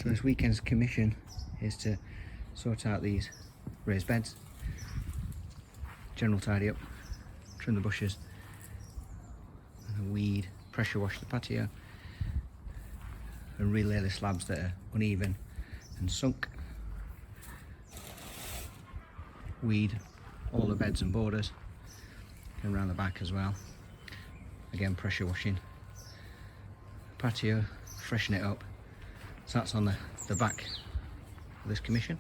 So this weekend's commission is to sort out these raised beds, general tidy up, trim the bushes, and weed, pressure wash the patio, and relay the slabs that are uneven and sunk. Weed all the beds and borders, and around the back as well. Again, pressure washing patio, freshen it up. So that's on the back of this commission.